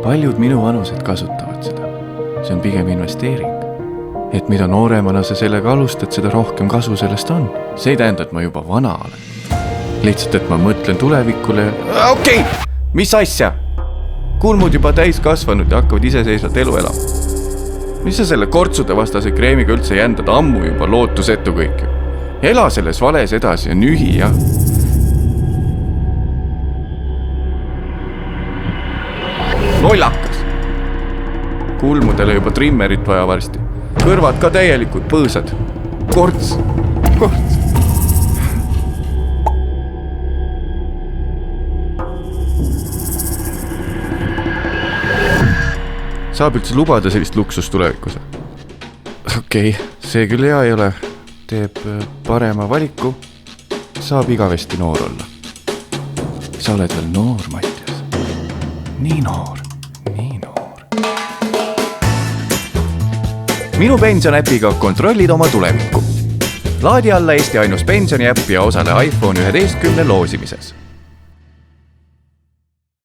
Paljud minu vanused kasutavad seda. See on pigem investeering. Et mida nooremana sa sellega alustad, seda rohkem kasu sellest on. See ei tähenda, et ma juba vana olen. Lihtsalt, et ma mõtlen tulevikule. Okei! Mis asja? Kulmud juba täis kasvanud ja hakkavad iseseisvalt elu elama. Mis sa selle kortsude vastase kreemiga üldse jändad ammu juba lootusetu kõik ju? Ela selles vales edasi ja nühi, jah. Lollakas. Kulmudele juba trimmerit vaja varsti. Kõrvad ka täielikud põõsad. Korts. Saab üldse lubada sellist luksust tulevikus? Okei, see küll hea ei ole. Teeb parema valiku. Saab igavesti noor olla. Sa oled veel noor, Mattias. Nii noor. Minu pensioniäpiga kontrollid oma tulevikku. Laadi alla Eesti ainus pensioniäpp ja osale iPhone 11 loosimises.